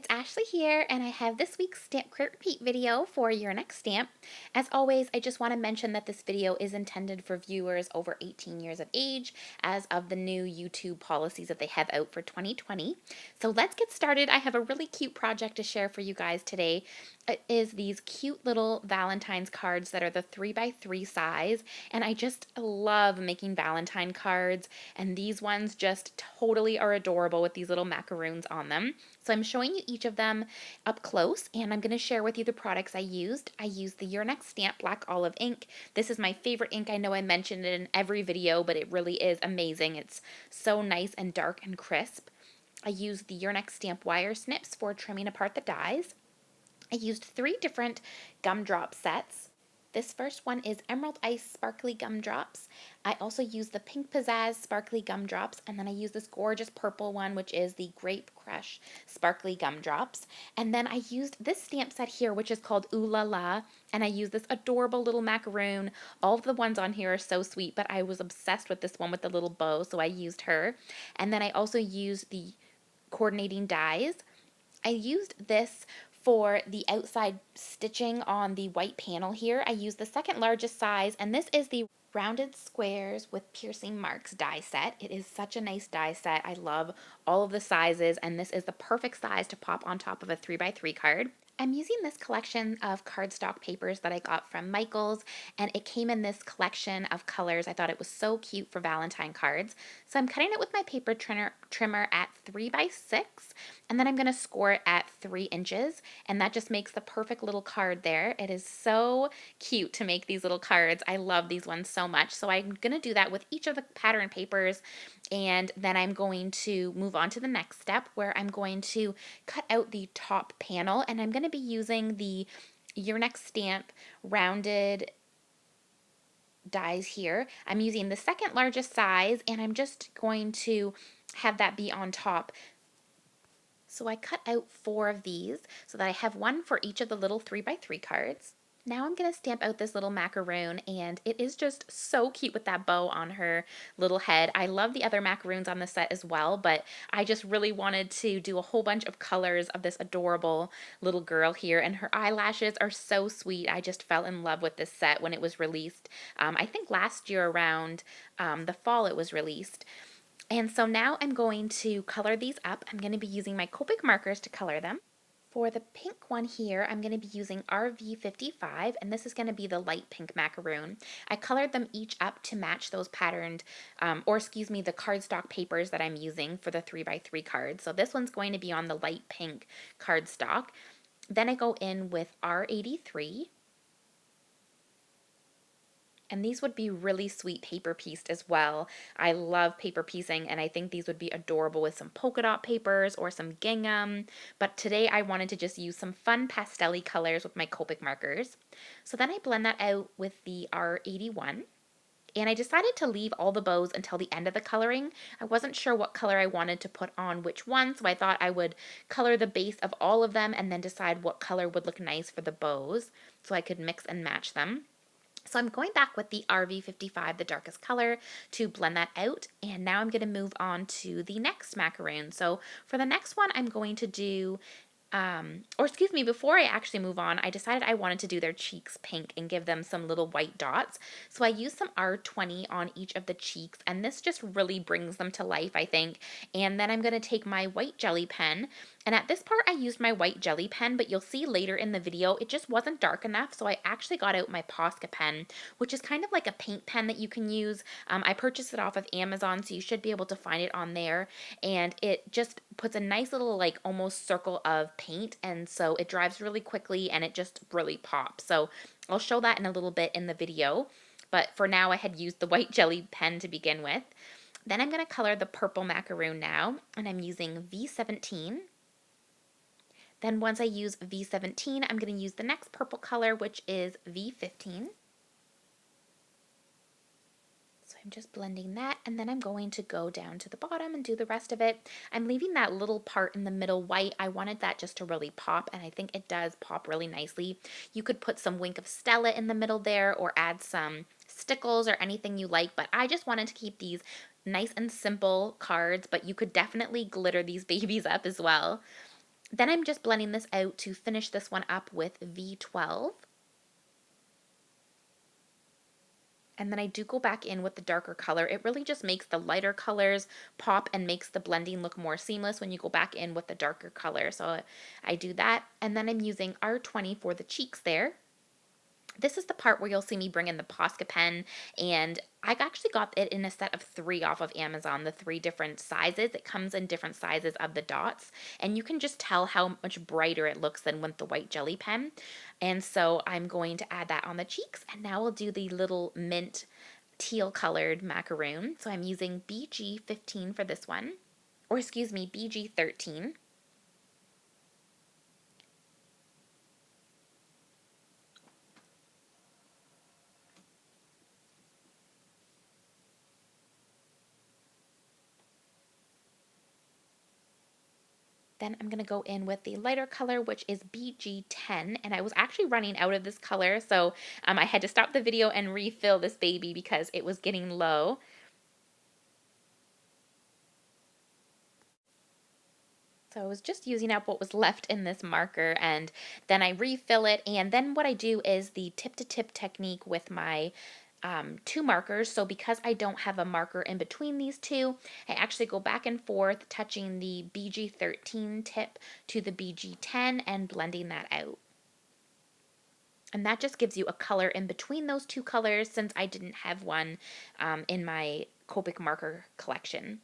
it's Ashley here, and I have this week's Stamp Crit Repeat video for your next stamp. As always, I just want to mention that this video is intended for viewers over 18 years of age, as of the new YouTube policies that they have out for 2020. So let's get started. I have a really cute project to share for you guys today. It is these cute little Valentine's cards that are the 3x3 size, and I just love making Valentine cards, and these ones just totally are adorable with these little macaroons on them. So I'm showing you each of them up close, and I'm going to share with you the products I used. I used the Your Next Stamp Black Olive ink. This is my favorite ink. I know I mentioned it in every video, but it really is amazing. It's so nice and dark and crisp. I used the Your Next Stamp wire snips for trimming apart the dies. I used 3 different gumdrop sets. This first one is Emerald Ice Sparkly Gumdrops. I also used the Pink Pizzazz Sparkly Gumdrops, and then I used this gorgeous purple one, which is the Grape Crush Sparkly Gumdrops. And then I used this stamp set here, which is called Ooh La La, and I used this adorable little macaroon. All of the ones on here are so sweet, but I was obsessed with this one with the little bow, so I used her. And then I also used the coordinating dies. I used this for the outside stitching on the white panel here. I used the second largest size, and this is the Rounded Squares with Piercing Marks die set. It is such a nice die set. I love all of the sizes, and this is the perfect size to pop on top of a 3x3 card. I'm using this collection of cardstock papers that I got from Michaels, and it came in this collection of colors. I thought it was so cute for Valentine cards. So I'm cutting it with my paper trimmer at 3x6, and then I'm going to score it at 3 inches, and that just makes the perfect little card there. It is so cute to make these little cards. I love these ones so much. So I'm going to do that with each of the pattern papers, and then I'm going to move on to the next step where I'm going to cut out the top panel, and I'm going to be using the Your Next Stamp rounded dies here. I'm using the second largest size, and I'm just going to have that be on top. So I cut out 4 of these so that I have one for each of the little 3x3 cards. Now I'm going to stamp out this little macaroon, and it is just so cute with that bow on her little head. I love the other macaroons on the set as well, but I just really wanted to do a whole bunch of colors of this adorable little girl here, and her eyelashes are so sweet. I just fell in love with this set when it was released. I think last year around the fall it was released. And so now I'm going to color these up. I'm going to be using my Copic markers to color them. For the pink one here, I'm going to be using RV55, and this is going to be the light pink macaroon. I colored them each up to match those patterned, the cardstock papers that I'm using for the 3x3 cards. So this one's going to be on the light pink cardstock. Then I go in with R83. And these would be really sweet paper pieced as well. I love paper piecing, and I think these would be adorable with some polka dot papers or some gingham. But today I wanted to just use some fun pastel-y colors with my Copic markers. So then I blend that out with the R81. And I decided to leave all the bows until the end of the coloring. I wasn't sure what color I wanted to put on which one, so I thought I would color the base of all of them and then decide what color would look nice for the bows so I could mix and match them. So I'm going back with the RV55, the darkest color, to blend that out, and now I'm going to move on to the next macaroon. So for the next one, I'm going to do before I actually move on, I decided I wanted to do their cheeks pink and give them some little white dots. So I used some R20 on each of the cheeks, and this just really brings them to life, I think. And then I'm going to take my white jelly pen, and at this part I used my white jelly pen, but you'll see later in the video it just wasn't dark enough, so I actually got out my Posca pen, which is kind of like a paint pen that you can use. I purchased it off of Amazon, so you should be able to find it on there, and it just puts a nice little like almost circle of paint, and so it dries really quickly and it just really pops. So I'll show that in a little bit in the video, but for now I had used the white jelly pen to begin with. Then I'm going to color the purple macaroon now, and I'm using V17. Then once I use V17, I'm going to use the next purple color, which is V15. So I'm just blending that, and then I'm going to go down to the bottom and do the rest of it. I'm leaving that little part in the middle white. I wanted that just to really pop, and I think it does pop really nicely. You could put some Wink of Stella in the middle there or add some stickles or anything you like, but I just wanted to keep these nice and simple cards, but you could definitely glitter these babies up as well. Then I'm just blending this out to finish this one up with V12. And then I do go back in with the darker color. It really just makes the lighter colors pop and makes the blending look more seamless when you go back in with the darker color. So I do that. And then I'm using R20 for the cheeks there. This is the part where you'll see me bring in the Posca pen, and I actually got it in a set of 3 off of Amazon, the 3 different sizes. It comes in different sizes of the dots, and you can just tell how much brighter it looks than with the white jelly pen. And so I'm going to add that on the cheeks, and now we'll do the little mint teal colored macaroon. So I'm using BG15 for this one, or excuse me, BG13. Then I'm going to go in with the lighter color, which is BG10, and I was actually running out of this color, so I had to stop the video and refill this baby because it was getting low. So I was just using up what was left in this marker, and then I refill it, and then what I do is the tip-to-tip technique with my 2 markers. So because I don't have a marker in between these two, I actually go back and forth touching the BG13 tip to the BG10 and blending that out. And that just gives you a color in between those 2 colors since I didn't have one in my Copic marker collection.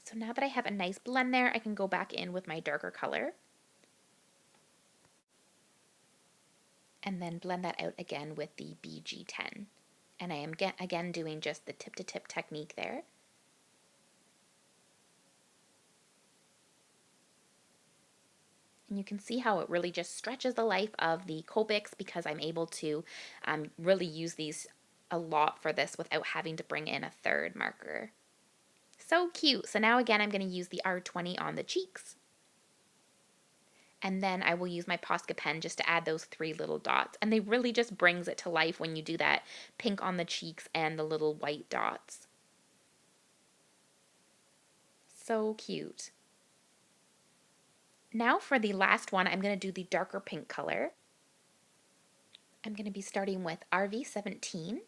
So now that I have a nice blend there, I can go back in with my darker color and then blend that out again with the BG10. And I am again doing just the tip-to-tip technique there. And you can see how it really just stretches the life of the Copics because I'm able to really use these a lot for this without having to bring in a 3rd marker. So cute. So now again, I'm going to use the R20 on the cheeks. And then I will use my Posca pen just to add those 3 little dots. And they really just brings it to life when you do that pink on the cheeks and the little white dots. So cute. Now for the last one, I'm going to do the darker pink color. I'm going to be starting with RV17.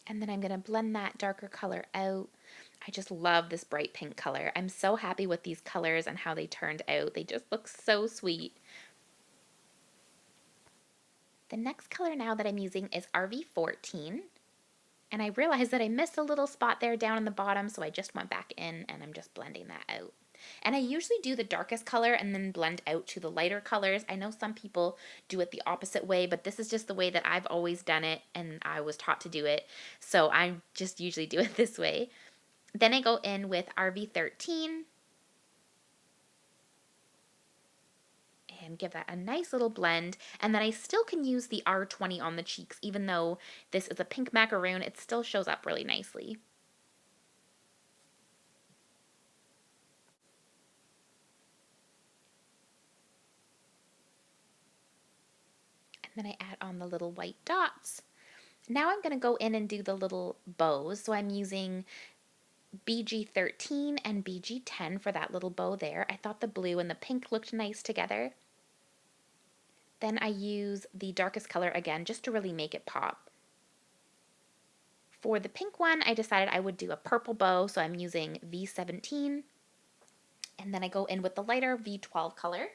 And then I'm going to blend that darker color out. I just love this bright pink color. I'm so happy with these colors and how they turned out. They just look so sweet. The next color now that I'm using is RV14. And I realized that I missed a little spot there down in the bottom, so I just went back in and I'm just blending that out. And I usually do the darkest color and then blend out to the lighter colors. I know some people do it the opposite way, but this is just the way that I've always done it and I was taught to do it. So I just usually do it this way. Then I go in with RV13 and give that a nice little blend. And then I still can use the R20 on the cheeks, even though this is a pink macaroon, it still shows up really nicely. And then I add on the little white dots. Now I'm going to go in and do the little bows. So I'm using BG13 and BG10 for that little bow there. I thought the blue and the pink looked nice together. Then I use the darkest color again just to really make it pop. For the pink one, I decided I would do a purple bow, so I'm using V17. And then I go in with the lighter V12 color.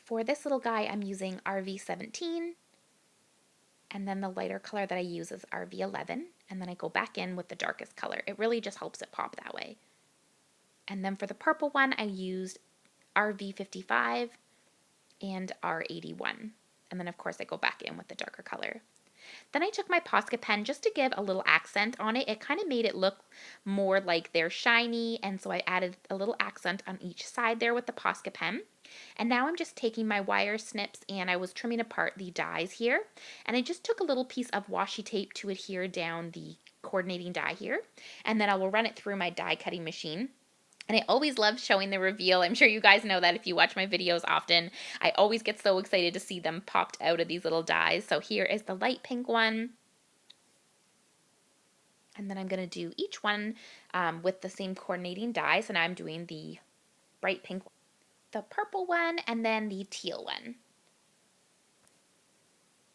For this little guy, I'm using RV17. And then the lighter color that I use is RV11. And then I go back in with the darkest color. It really just helps it pop that way. And then for the purple one, I used RV55 and R81. And then of course I go back in with the darker color. Then I took my Posca pen just to give a little accent on it. It kind of made it look more like they're shiny, and so I added a little accent on each side there with the Posca pen. And now I'm just taking my wire snips and I was trimming apart the dies here. And I just took a little piece of washi tape to adhere down the coordinating die here. And then I will run it through my die cutting machine. And I always love showing the reveal. I'm sure you guys know that if you watch my videos often. I always get so excited to see them popped out of these little dies. So here is the light pink one. And then I'm going to do each one with the same coordinating die. So now I'm doing the bright pink, the purple one, and then the teal one.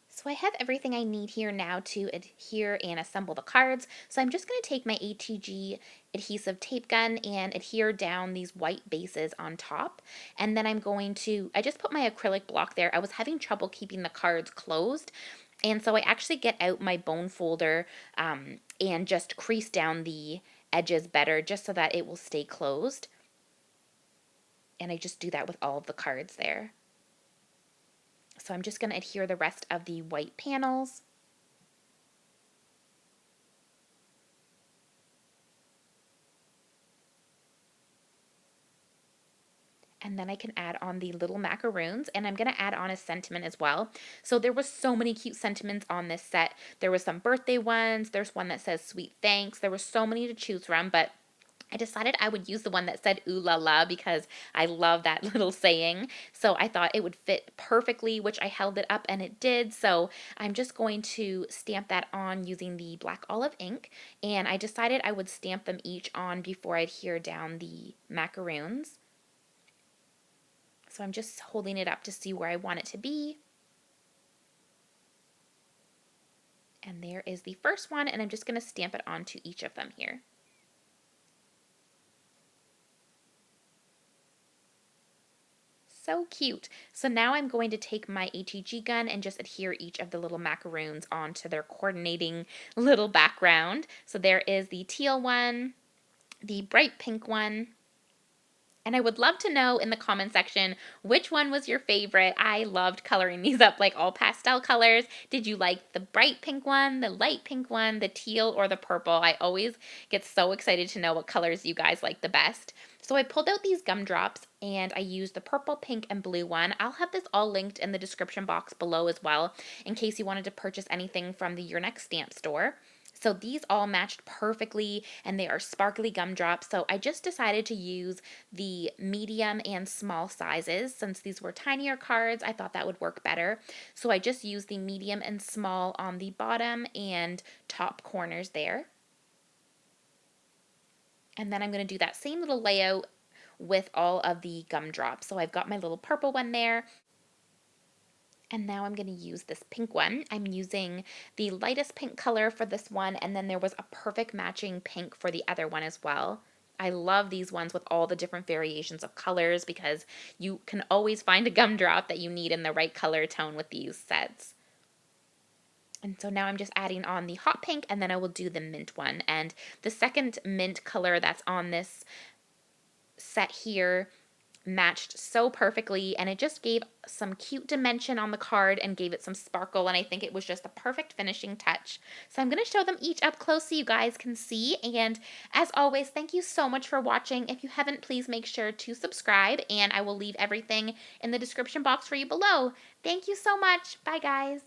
So I have everything I need here now to adhere and assemble the cards. So I'm just going to take my ATG adhesive tape gun and adhere down these white bases on top. And then I'm going to, I just put my acrylic block there. I was having trouble keeping the cards closed. And so I actually get out my bone folder and just crease down the edges better just so that it will stay closed. And I just do that with all of the cards there. So I'm just going to adhere the rest of the white panels. And then I can add on the little macaroons, and I'm going to add on a sentiment as well. So there was so many cute sentiments on this set. There was some birthday ones. There's one that says sweet thanks. There were so many to choose from, but I decided I would use the one that said ooh la la because I love that little saying. So I thought it would fit perfectly, which I held it up and it did. So I'm just going to stamp that on using the black olive ink. And I decided I would stamp them each on before I adhere down the macaroons. So I'm just holding it up to see where I want it to be. And there is the first one, and I'm just going to stamp it onto each of them here. So cute. So now I'm going to take my ATG gun and just adhere each of the little macaroons onto their coordinating little background. So there is the teal one, the bright pink one, and I would love to know in the comment section which one was your favorite. I loved coloring these up like all pastel colors. Did you like the bright pink one, the light pink one, the teal, or the purple? I always get so excited to know what colors you guys like the best. So I pulled out these gumdrops and I used the purple, pink, and blue one. I'll have this all linked in the description box below as well in case you wanted to purchase anything from the Your Next Stamp store. So these all matched perfectly and they are sparkly gumdrops. So I just decided to use the medium and small sizes. Since these were tinier cards, I thought that would work better. So I just used the medium and small on the bottom and top corners there. And then I'm going to do that same little layout with all of the gumdrops. So I've got my little purple one there. And now I'm going to use this pink one. I'm using the lightest pink color for this one, and then there was a perfect matching pink for the other one as well. I love these ones with all the different variations of colors because you can always find a gumdrop that you need in the right color tone with these sets. And so now I'm just adding on the hot pink, and then I will do the mint one. And the second mint color that's on this set here matched so perfectly, and it just gave some cute dimension on the card and gave it some sparkle, and I think it was just the perfect finishing touch. So I'm going to show them each up close so you guys can see, and as always, thank you so much for watching. If you haven't, please make sure to subscribe, and I will leave everything in the description box for you below. Thank you so much. Bye, guys.